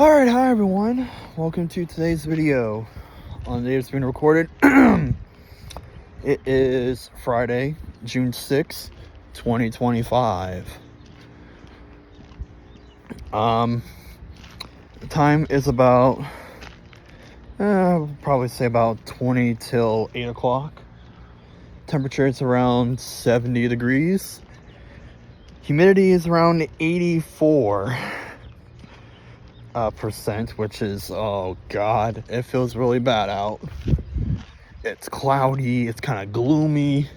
Alright, hi everyone. Welcome to today's video. On the day it's being recorded, it is Friday, June 6th, 2025. The time is about, probably say about 20 till 8 o'clock. Temperature is around 70 degrees. Humidity is around 84%, which is, oh god, it feels really bad out. It's cloudy, it's kind of gloomy.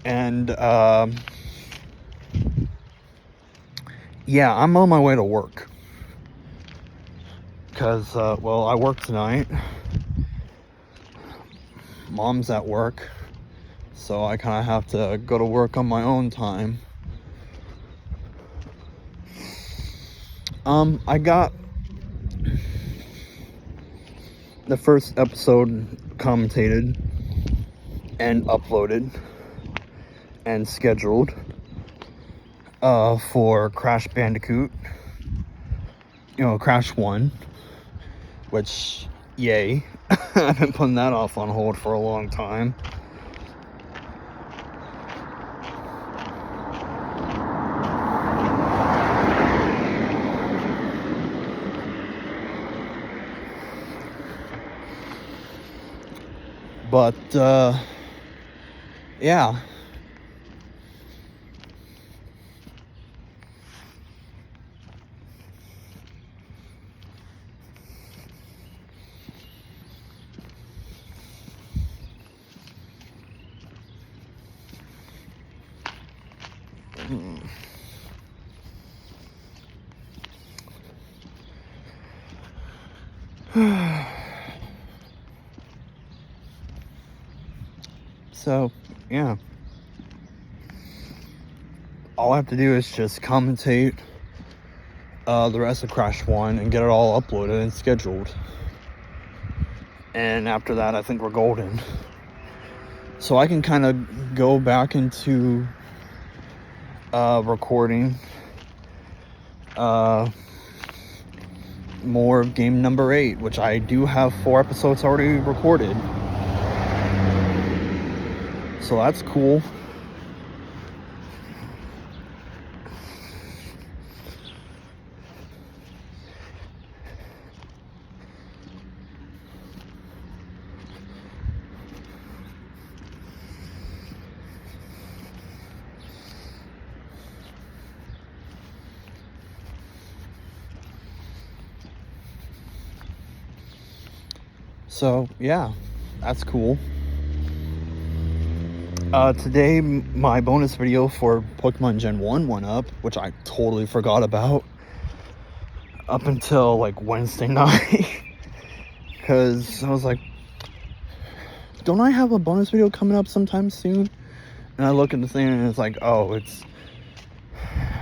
And yeah, I'm on my way to work. Because, well, I work tonight. Mom's at work. So I kind of have to go to work on my own time. I got the first episode commentated and uploaded and scheduled for Crash Bandicoot, Crash 1, which, yay. I've been putting that off on hold for a long time. But, yeah. So, yeah. All I have to do is just commentate the rest of Crash 1 and get it all uploaded and scheduled. And after that, I think we're golden. So I can kind of go back into recording more of game number 8, which I do have 4 episodes already recorded. So that's cool. So, yeah, that's cool. Today, my bonus video for Pokemon Gen 1 went up, which I totally forgot about up until, like, Wednesday night. Because I was like, don't I have a bonus video coming up sometime soon? And I look at the thing and it's like, oh, it's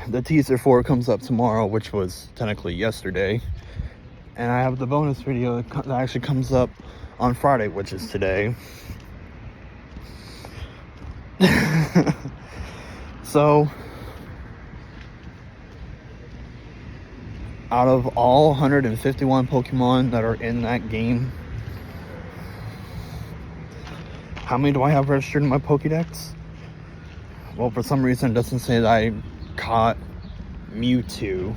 the teaser for it comes up tomorrow, which was technically yesterday. And I have the bonus video that actually comes up on Friday, which is today. So, out of all 151 Pokemon that are in that game, how many do I have registered in my Pokédex? Well, for some reason it doesn't say that I caught Mewtwo,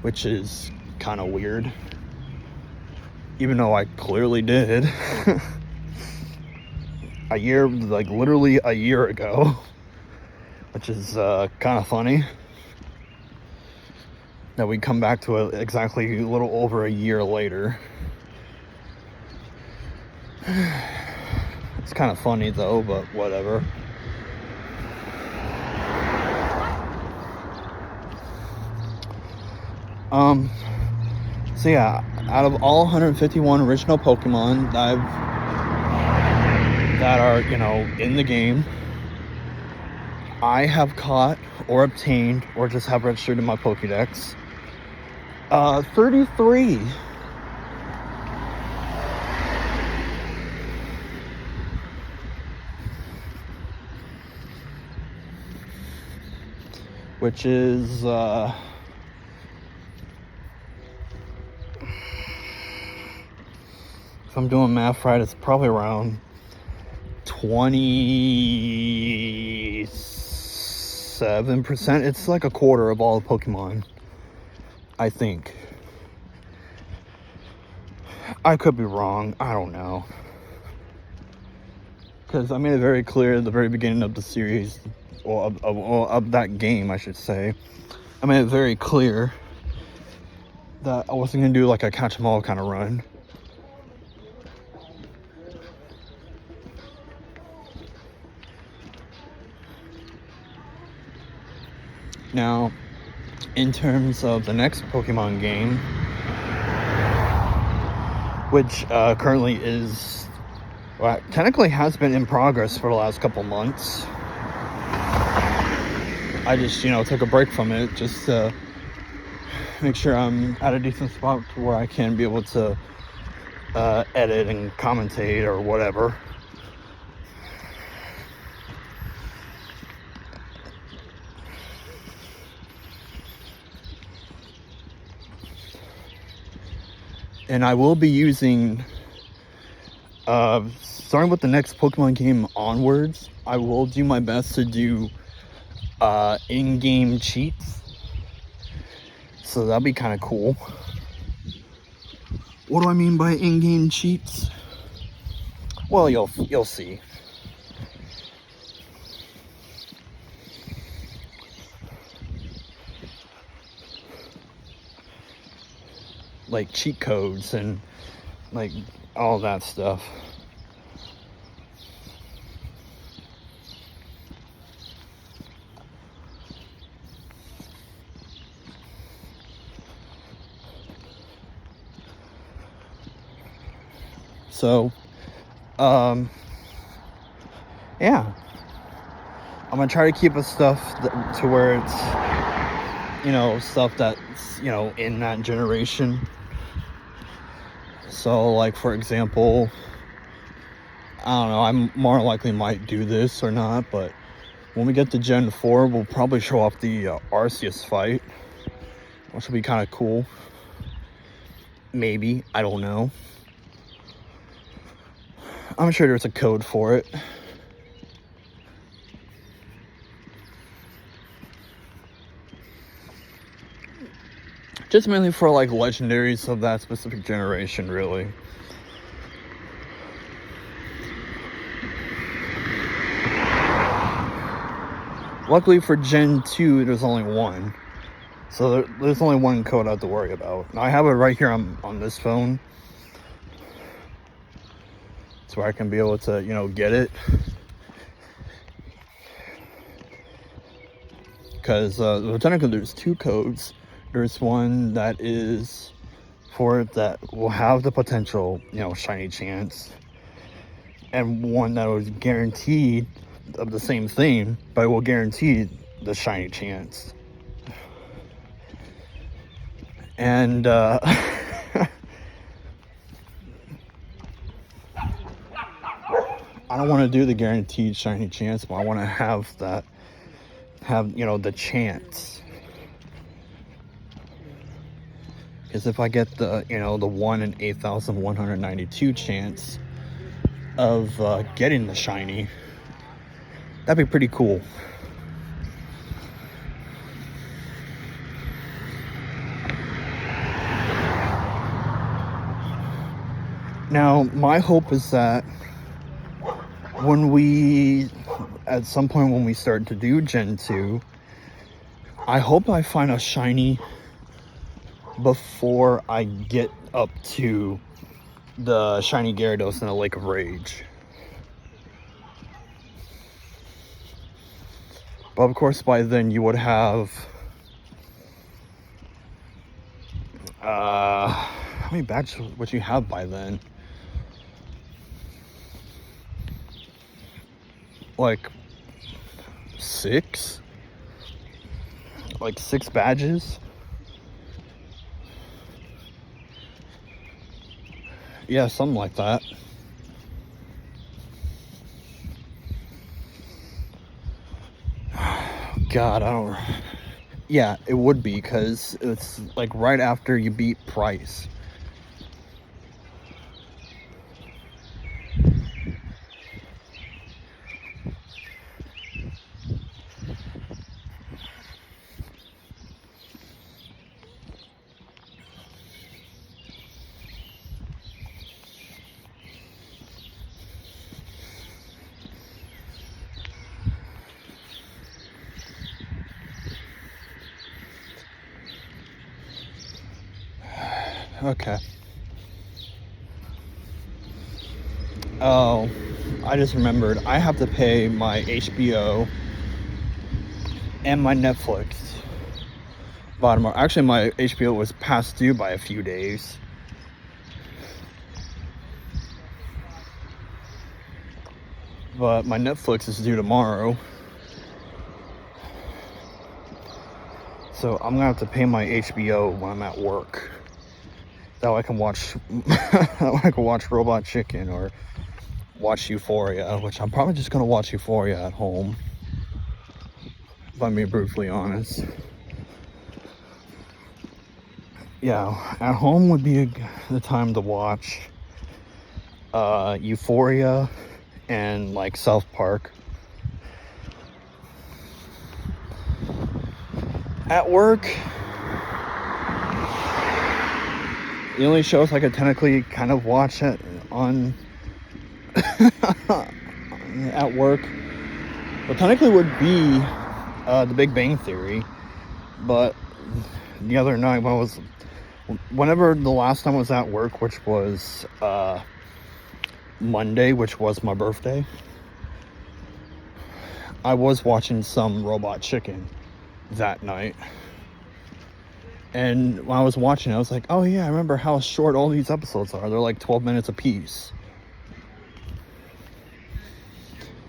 which is kind of weird, even though I clearly did. Literally a year ago, which is kind of funny that we come back to it exactly a little over a year later. It's kind of funny though, but whatever. So yeah, out of all 151 original Pokemon that are, in the game, I have caught or obtained or just have registered in my Pokédex 33. which is if I'm doing math right, it's probably around 27%. It's like a quarter of all the Pokemon, I think. I could be wrong, I don't know, because I made it very clear at the very beginning of the series, or of that game, I should say. I made it very clear that I wasn't gonna do like a catch 'em all kind of run. Now, in terms of the next Pokemon game, which currently is, well, technically has been in progress for the last couple months. I just, took a break from it just to make sure I'm at a decent spot to where I can be able to edit and commentate or whatever. And I will be using, starting with the next Pokemon game onwards, I will do my best to do in-game cheats. So that'll be kind of cool. What do I mean by in-game cheats? Well, you'll see. Like cheat codes and like all that stuff. So, yeah, I'm gonna try to keep it stuff to where it's, stuff that's, in that generation. So, like, for example, I don't know, I more likely might do this or not, but when we get to Gen 4, we'll probably show off the Arceus fight, which will be kind of cool. Maybe, I don't know. I'm sure there's a code for it. Just mainly for like legendaries of that specific generation, really. Luckily for Gen 2, there's only one. So there's only one code I have to worry about. Now I have it right here on this phone. So I can be able to, get it. Because technically there's two codes. There's one that is for it that will have the potential, shiny chance. And one that was guaranteed of the same thing, but will guarantee the shiny chance. And I don't want to do the guaranteed shiny chance, but I want to have the chance. Because if I get the 1 in 8,192 chance of getting the shiny, that'd be pretty cool. Now, my hope is that at some point when we start to do Gen 2, I hope I find a shiny before I get up to the shiny Gyarados in the Lake of Rage. But of course, by then you would have how many batches would you have by then? Like 6? Like 6 badges? Yeah, something like that. God, I don't... Yeah, it would be, because it's like right after you beat Price. Okay. Oh, I just remembered. I have to pay my HBO and my Netflix by tomorrow. Actually, my HBO was past due by a few days. But my Netflix is due tomorrow. So I'm gonna have to pay my HBO when I'm at work. That way I can watch Robot Chicken or watch Euphoria, which I'm probably just gonna watch Euphoria at home, if I'm being brutally honest. Yeah, at home would be the time to watch Euphoria and like South Park. At work, the only shows I could technically kind of watch it on at work, but technically would be The Big Bang Theory. But the other night, whenever the last time I was at work, which was Monday, which was my birthday, I was watching some Robot Chicken that night. And when I was watching it, I was like, oh yeah, I remember how short all these episodes are. They're like 12 minutes a piece.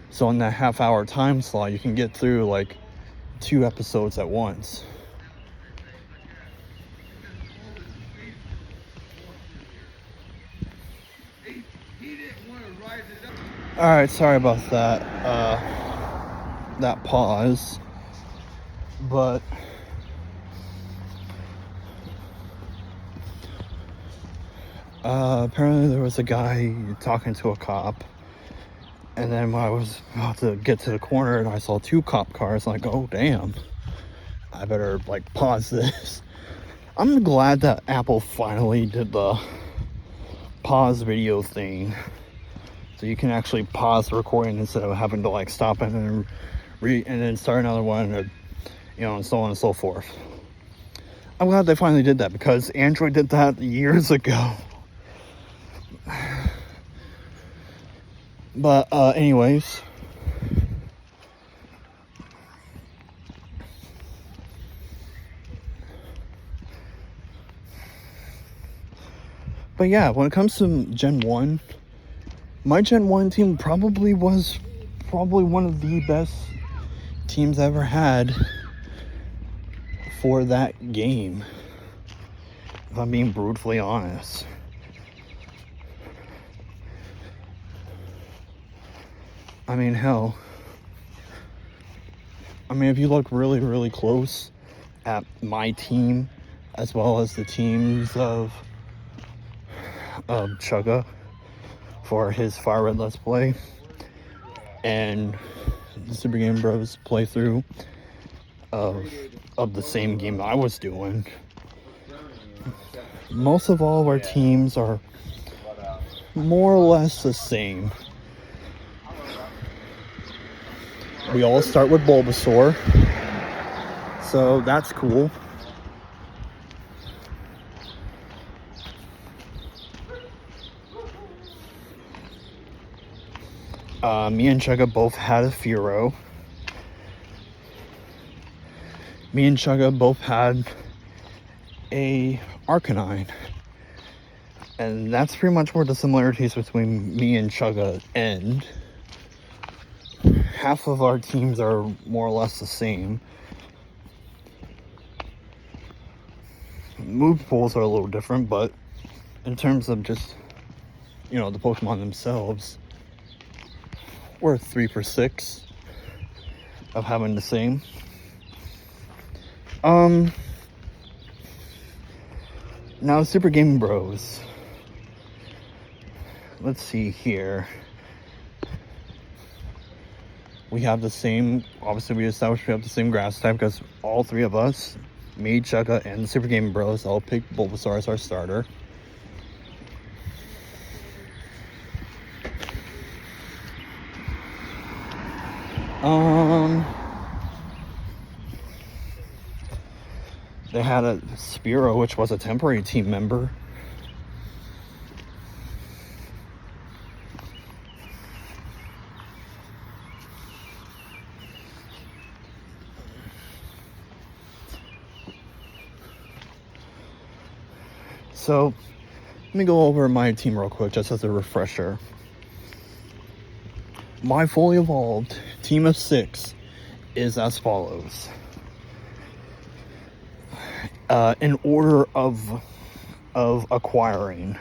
So in that half-hour time slot, you can get through like 2 episodes at once. Alright, sorry about that pause. But apparently there was a guy talking to a cop, and then when I was about to get to the corner and I saw 2 cop cars, I'm like, oh damn, I better like pause this. I'm glad that Apple finally did the pause video thing, so you can actually pause the recording instead of having to like stop it and then start another one, or and so on and so forth. I'm glad they finally did that, because Android did that years ago. But anyways, but yeah, when it comes to Gen 1, my Gen 1 team probably was one of the best teams I ever had for that game, if I'm being brutally honest. I mean, hell, if you look really, really close at my team, as well as the teams of Chugga for his Fire Red Let's Play, and the Super Game Bros playthrough of the same game I was doing, most of all of our teams are more or less the same. We all start with Bulbasaur, so that's cool. Me and Chugga both had a Fearow. Me and Chugga both had a Arcanine. And that's pretty much where the similarities between me and Chugga end. Half of our teams are more or less the same. Move pools are a little different, but in terms of just, the Pokemon themselves, we're 3 for 6 of having the same. Now Super Game Bros. Let's see here. We have the same, obviously we established we have the same grass type because all three of us, me, Chugga, and the Super Game Bros, all picked Bulbasaur as our starter. They had a Spearow, which was a temporary team member. So, let me go over my team real quick, just as a refresher. My fully evolved team of 6 is as follows. In order of acquiring,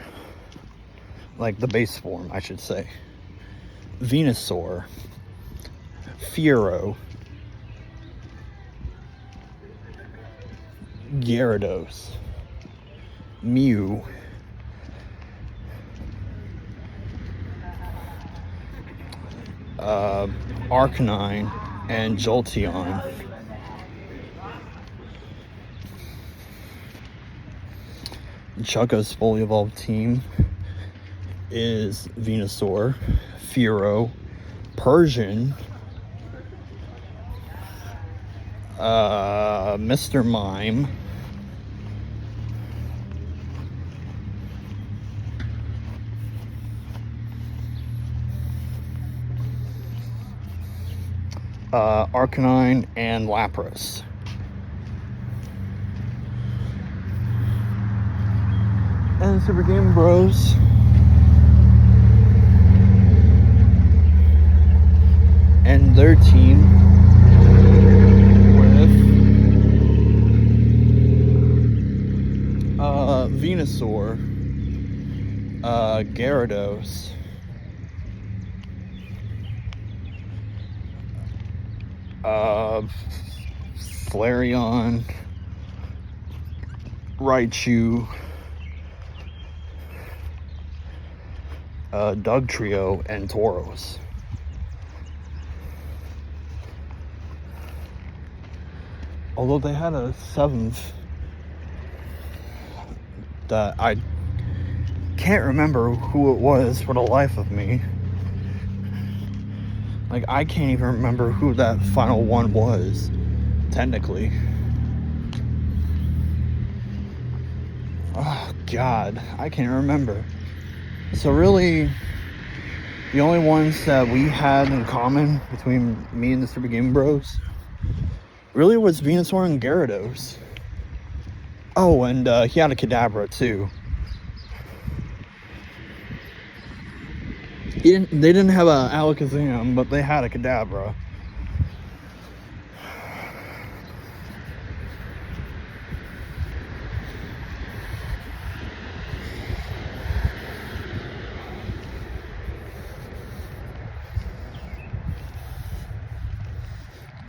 like the base form, I should say. Venusaur, Fearow, Gyarados, Mew, Arcanine, and Jolteon. Chugga's fully evolved team is Venusaur, Fearow, Persian, Mr. Mime, Arcanine, and Lapras. And Super Game Bros. And their team with Venusaur, Gyarados, Flareon, Raichu, Dugtrio, and Tauros. Although they had a 7th that I can't remember who it was for the life of me. Like, I can't even remember who that final one was, technically. Oh, God, I can't remember. So really, the only ones that we had in common between me and the Super Game Bros really was Venusaur and Gyarados. Oh, and he had a Kadabra too. They didn't have a Alakazam, but they had a Kadabra.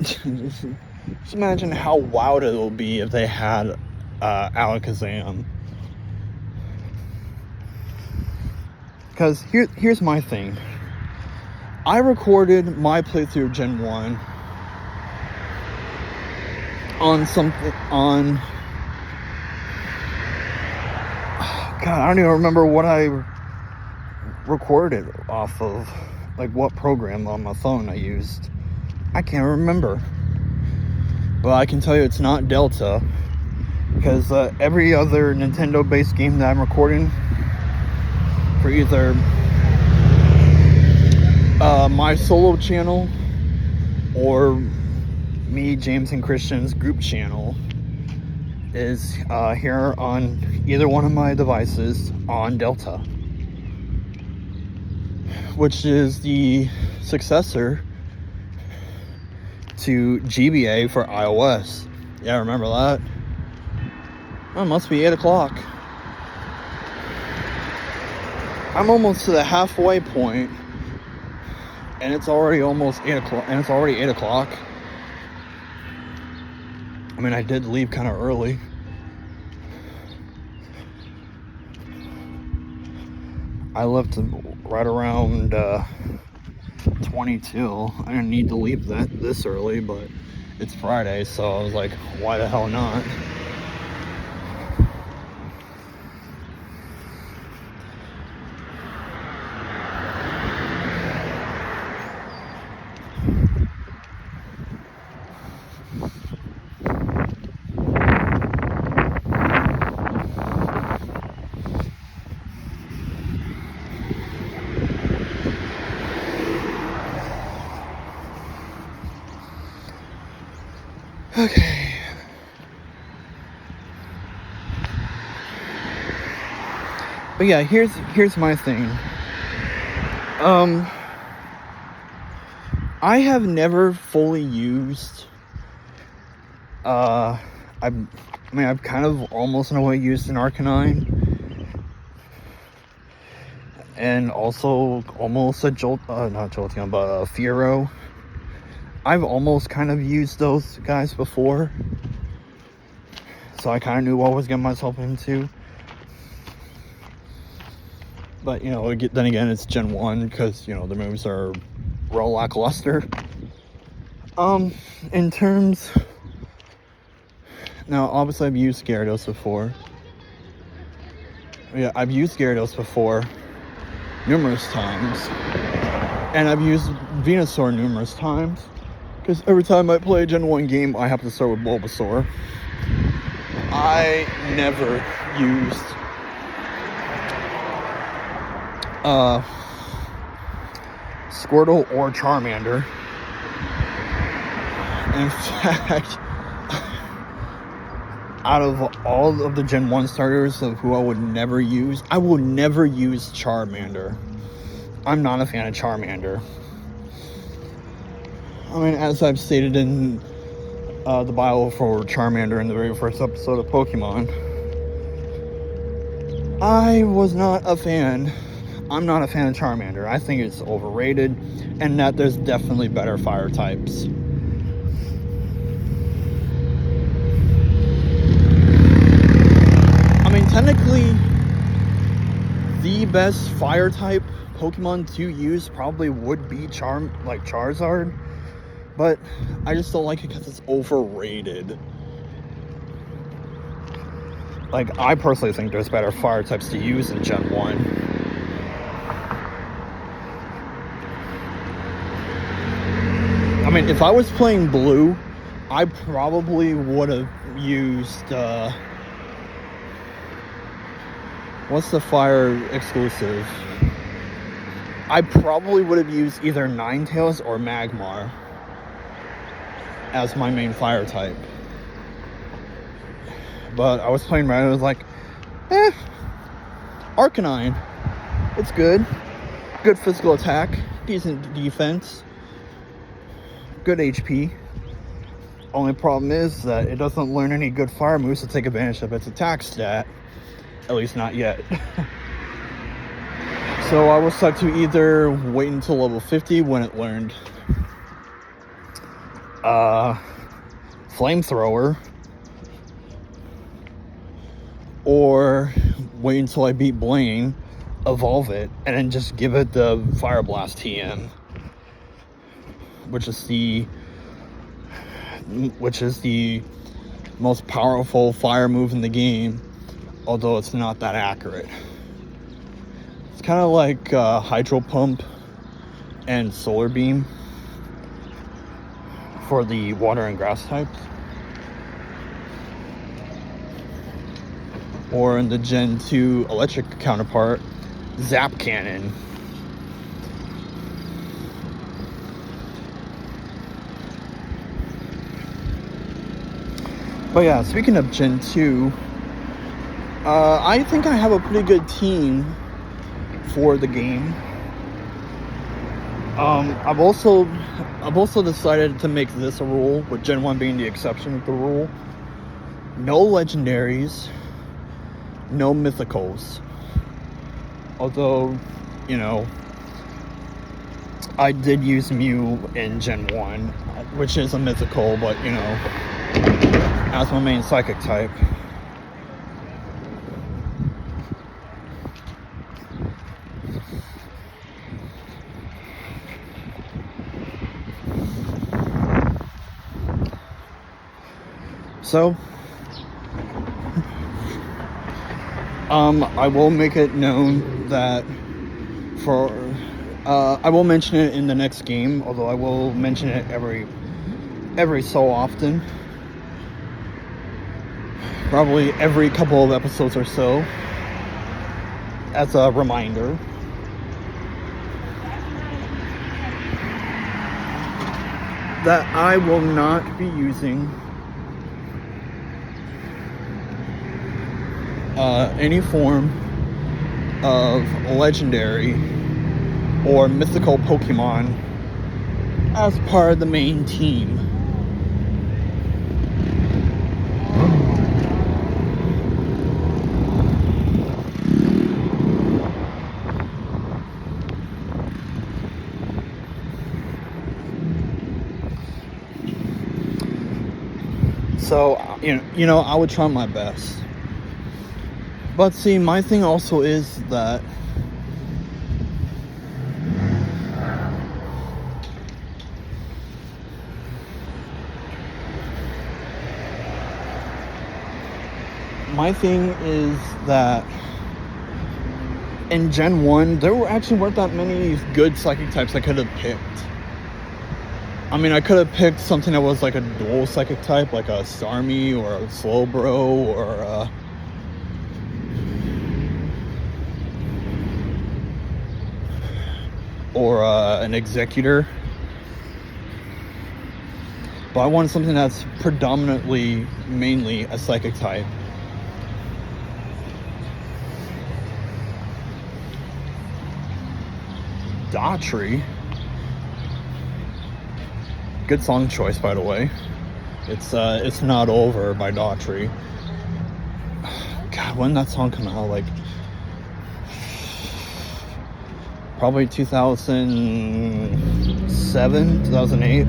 Just imagine how wild it will be if they had Alakazam. Because here's my thing. I recorded my playthrough of Gen 1 on something on... God, I don't even remember what I recorded off of. Like, what program on my phone I used. I can't remember. But I can tell you it's not Delta. Because every other Nintendo-based game that I'm recording for either my solo channel or me, James, and Christian's group channel is here on either one of my devices on Delta, which is the successor to GBA for iOS. Yeah, remember that? Oh, it must be 8 o'clock. I'm almost to the halfway point, and it's already almost 8 o'clock. And it's already 8 o'clock. I mean, I did leave kind of early. I left right around 22. I didn't need to leave this early, but it's Friday, so I was like, why the hell not? Okay. But yeah, here's my thing. I have never fully used I mean, I've kind of almost in a way used an Arcanine. And also almost a not Jolteon, but a Fearow. I've almost kind of used those guys before. So I kind of knew what I was getting myself into. But, you know, then again, it's Gen 1 because, you know, the moves are real lackluster. In terms... Now, obviously, I've used Gyarados before. Yeah, I've used Gyarados before numerous times. And I've used Venusaur numerous times. Because every time I play a Gen 1 game, I have to start with Bulbasaur. I never used Squirtle or Charmander. In fact, out of all of the Gen 1 starters of who I would never use, I will never use Charmander. I'm not a fan of Charmander. I mean, as I've stated in the bio for Charmander in the very first episode of Pokemon, I was not a fan. I'm not a fan of Charmander. I think it's overrated, and that there's definitely better fire types. I mean, technically, the best fire type Pokemon to use probably would be Charizard, but I just don't like it because it's overrated. Like, I personally think there's better fire types to use in Gen 1. I mean, if I was playing Blue, I probably would have used, what's the fire exclusive? I probably would have used either Ninetales or Magmar as my main fire type. But I was playing Red and I was like, Arcanine. It's good. Good physical attack. Decent defense. Good HP. Only problem is that it doesn't learn any good fire moves to take advantage of its attack stat. At least not yet. So I was stuck to either wait until level 50 when it learned Flamethrower, or wait until I beat Blaine, evolve it, and then just give it the Fire Blast TM, which is the most powerful fire move in the game, although it's not that accurate. It's kind of like Hydro Pump and Solar Beam for the water and grass types. Or in the Gen 2 electric counterpart, Zap Cannon. But yeah, speaking of Gen 2, I think I have a pretty good team for the game. I've also decided to make this a rule, with Gen 1 being the exception of the rule. No legendaries, no mythicals. Although, you know, I did use Mew in Gen 1, which is a mythical, but, you know, as my main psychic type. So, I will make it known that I will mention it in the next game, although I will mention it every so often. Probably every couple of episodes or so, as a reminder. That I will not be using any form of legendary or mythical Pokemon as part of the main team. So, you know, I would try my best. But see, my thing also is that in Gen 1, there weren't that many good psychic types I could have picked. I mean, I could have picked something that was like a dual psychic type, like a Starmie or a Slowbro or an Executor. But I wanted something that's mainly a psychic type. Daughtry. Good song choice, by the way. It's Not Over by Daughtry. God, when did that song come out? Like, probably 2007, 2008.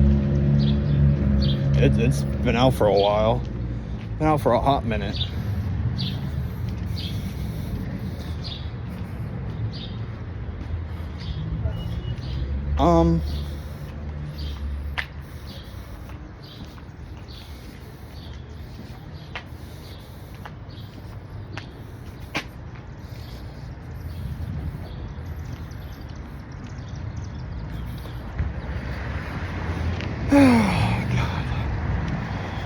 It's been out for a while. Been out for a hot minute.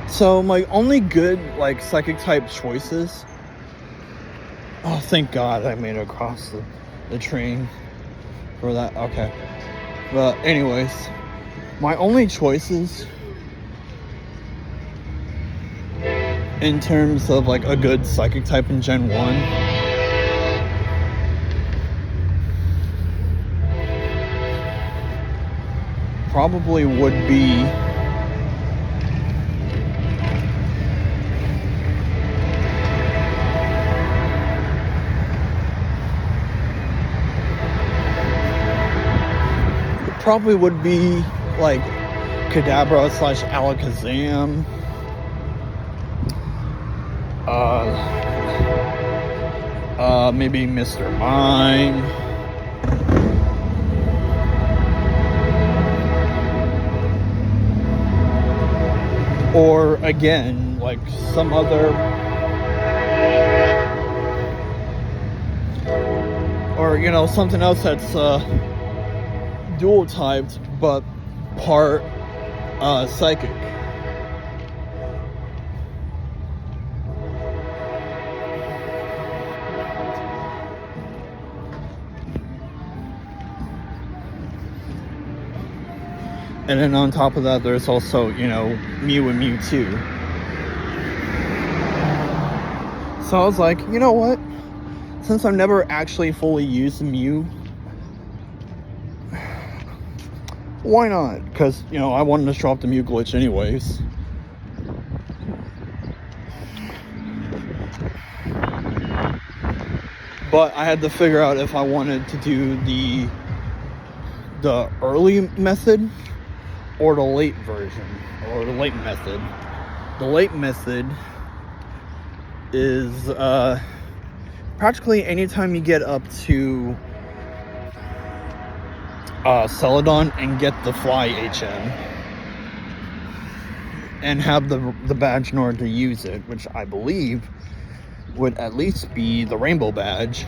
So my only good psychic type choices. Oh, thank God I made it across the train for that. Okay, but anyways, my only choices in terms of a good psychic type in Gen 1 probably would be Kadabra / Alakazam. Maybe Mr. Mime. Or again, some other, or something else that's dual typed but part psychic. And then on top of that, there's also, Mew and Mewtwo. So I was like, you know what? Since I've never actually fully used Mew, why not? Because, I wanted to show off the Mew glitch anyways. But I had to figure out if I wanted to do the early method or the late version, or the late method. The late method is practically anytime you get up to Celadon and get the fly HM and have the badge in order to use it, which I believe would at least be the rainbow badge.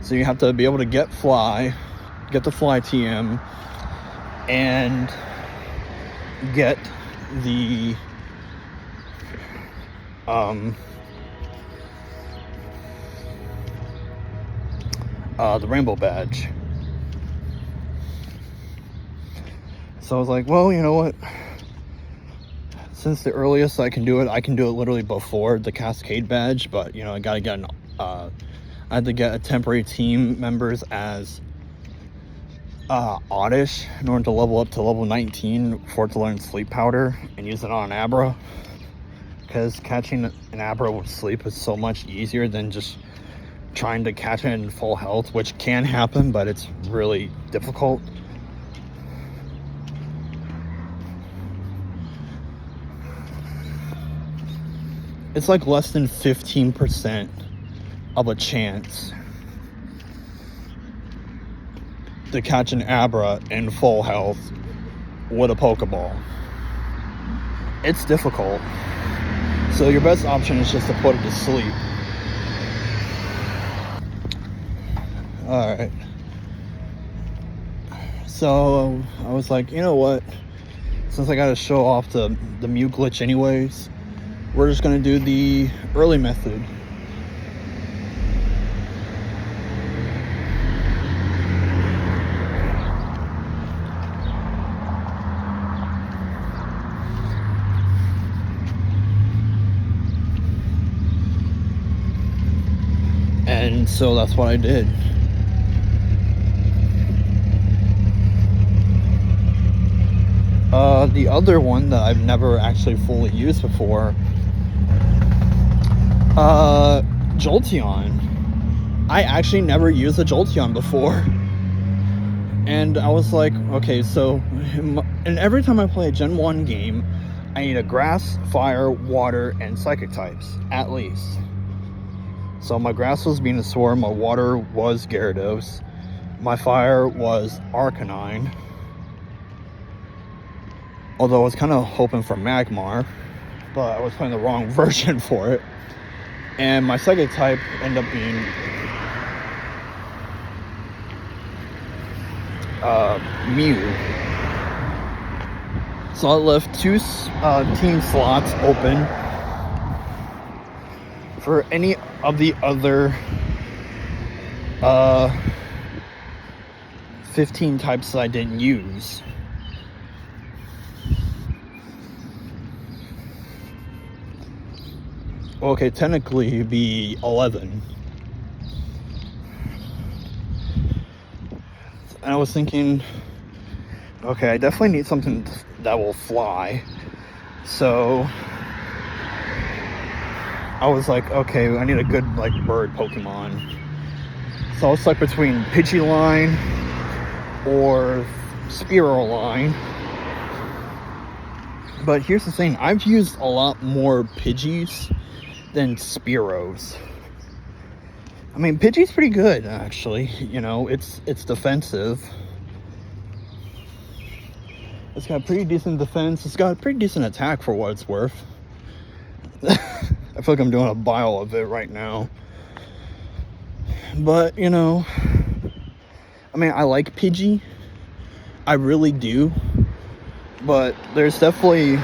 So you have to be able to get the fly TM, and get the rainbow badge. So I was like, well, you know what? Since the earliest I can do it literally before the Cascade badge, but you know, I gotta get I had to get a temporary team members as Oddish in order to level up to level 19 for it to learn Sleep Powder and use it on an Abra, because catching an Abra with sleep is so much easier than just trying to catch it in full health, which can happen, but it's really difficult. It's like less than 15% of a chance to catch an Abra in full health with a Pokeball. It's difficult. So your best option is just to put it to sleep. Alright. So I was like, you know what? Since I gotta show off the Mew glitch anyways, we're just gonna do the early method. And so that's what I did. The other one that I've never actually fully used before, Jolteon. I actually never used a Jolteon before. And I was like, okay, so, and every time I play a Gen 1 game, I need a Grass, Fire, Water, and Psychic types, at least. So my Grass was Venusaur, my Water was Gyarados, my Fire was Arcanine, although I was kind of hoping for Magmar, but I was playing the wrong version for it. And my Psychic type ended up being Mew. So I left 2 team slots open for any of the other 15 types that I didn't use. Okay, technically it'd be 11. And I was thinking, okay, I definitely need something that will fly. So I was like, okay, I need a good like bird Pokemon. So I was like between Pidgeline or Spearoline. But here's the thing, I've used a lot more Pidgeys than Spearows. I mean, Pidgey's pretty good, actually. You know, it's defensive. It's got pretty decent defense. It's got a pretty decent attack for what it's worth. I feel like I'm doing a bio of it right now. But, you know, I mean, I like Pidgey. I really do. But there's definitely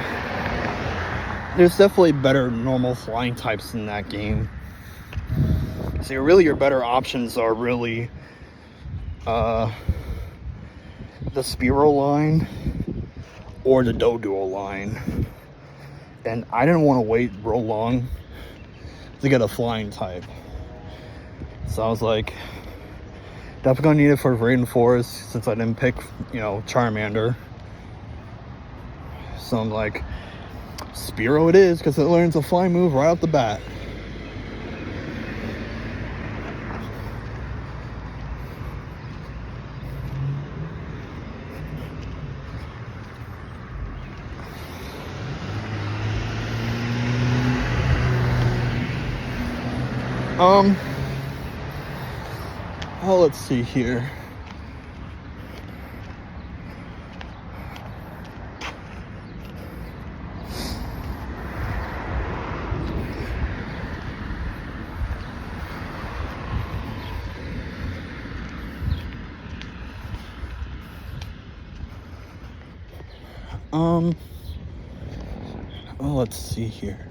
better normal flying types in that game. So really your better options are really the Spearow line or the Doduo line. And I didn't want to wait real long to get a flying type. So I was like, definitely gonna need it for Raiden Forest since I didn't pick, you know, Charmander. So I'm like, Spearow it is, because it learns a flying move right off the bat. Oh, let's see here. Well, let's see here.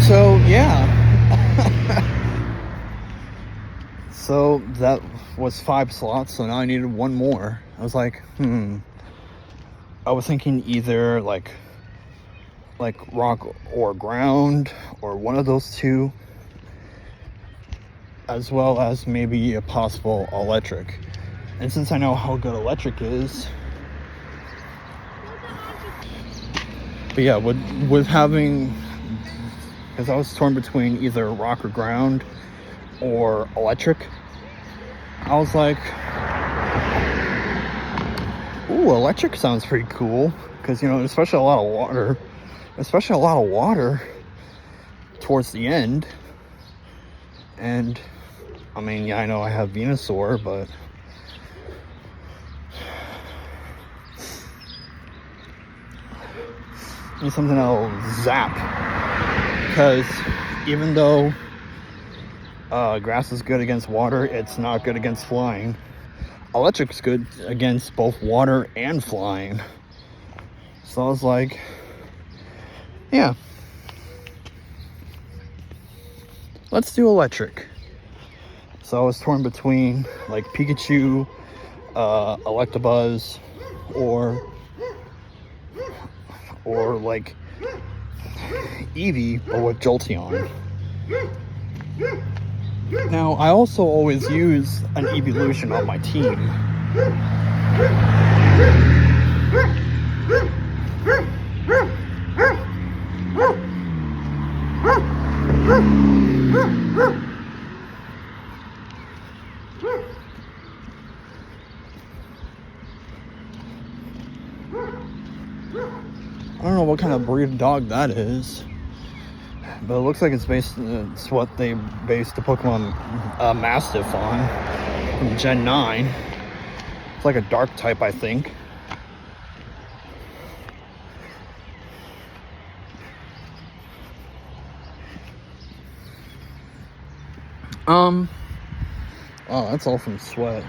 So, yeah. So that was 5 slots, so now I needed one more. I was like, I was thinking either like rock or ground, or one of those two, as well as maybe a possible electric. And since I know how good electric is, but yeah, with having, because I was torn between either rock or ground or electric, I was like, ooh, electric sounds pretty cool, because, you know, especially a lot of water towards the end. And I mean, yeah, I know I have Venusaur, but need something that'll zap, because even though grass is good against water, it's not good against flying. Electric's good against both water and flying. So I was like, yeah, let's do electric. So I was torn between like Pikachu, Electabuzz, or like Eevee, but with Jolteon. Now, I also always use an evolution on my team. I don't know what kind of breed of dog that is, but it looks like it's what they based the Pokemon Mastiff on from Gen 9. It's like a dark type, I think. Oh, that's all from sweat.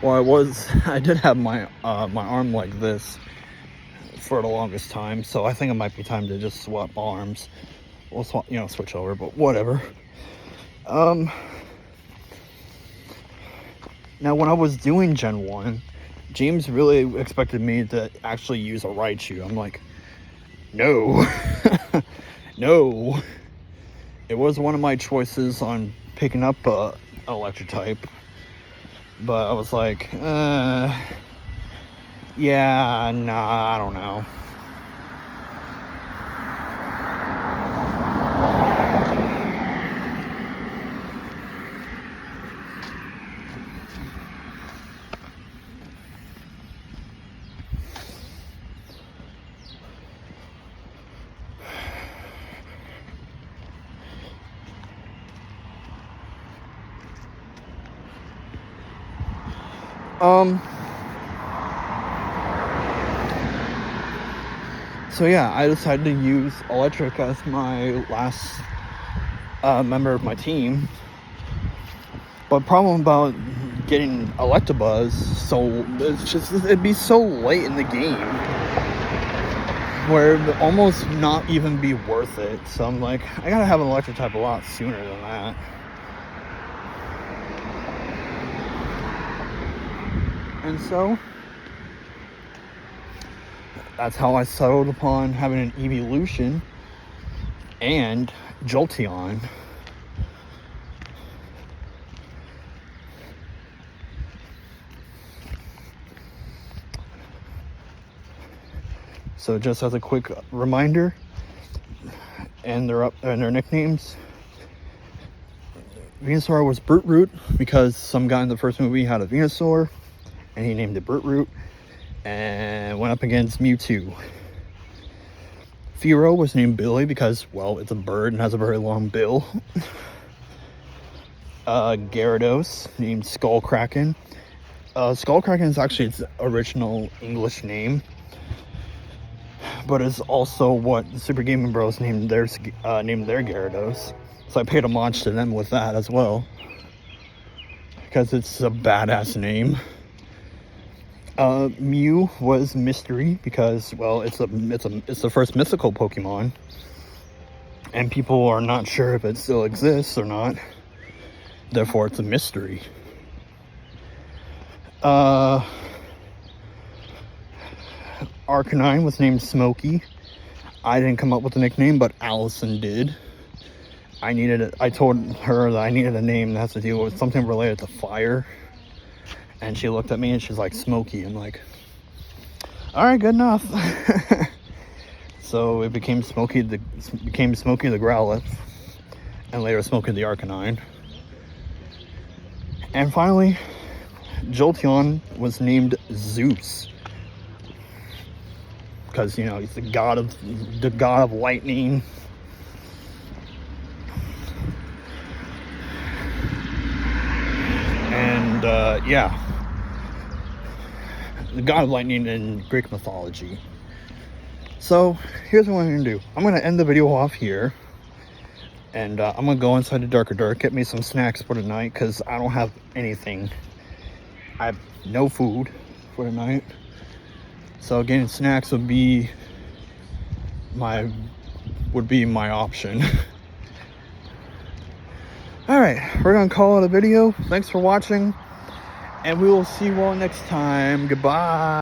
Well, I did have my arm like this for the longest time, so I think it might be time to just swap arms. We'll switch over, but whatever. Now, when I was doing Gen 1, James really expected me to actually use a Raichu. I'm like, no. No. It was one of my choices on picking up an electric type, but I was like, yeah, nah, I don't know. So yeah, I decided to use electric as my last member of my team. But problem about getting Electabuzz, so it'd be so late in the game where it'd almost not even be worth it. So I'm like, I gotta have an electric type a lot sooner than that. And so that's how I settled upon having an evolution and Jolteon. So just as a quick reminder, and their nicknames. Venusaur was Brute because some guy in the first movie had a Venusaur, and he named it Brute, and went up against Mewtwo. Fearow was named Billy because, well, it's a bird and has a very long bill. Gyarados, named Skullkraken. Skullkraken is actually its original English name, but it's also what the Super Gaming Bros named their Gyarados. So I paid homage to them with that as well, because it's a badass name. Mew was Mystery because, well, it's the first mythical Pokemon, and people are not sure if it still exists or not. Therefore, it's a mystery. Arcanine was named Smokey. I didn't come up with the nickname, but Allison did. I told her that I needed a name that has to deal with something related to fire. And she looked at me and she's like, Smokey. I'm like, all right, good enough. So it became Smokey the Growlithe, and later Smokey the Arcanine. And finally, Jolteon was named Zeus, because, you know, he's the god of lightning. And yeah, the god of lightning in Greek mythology. So here's what I'm gonna do. I'm gonna end the video off here, and I'm gonna go inside the Darker Dark, get me some snacks for tonight, because I don't have anything. I have no food for tonight, so getting snacks would be my option. All right, we're gonna call it a video. Thanks for watching, and we will see you all next time. Goodbye.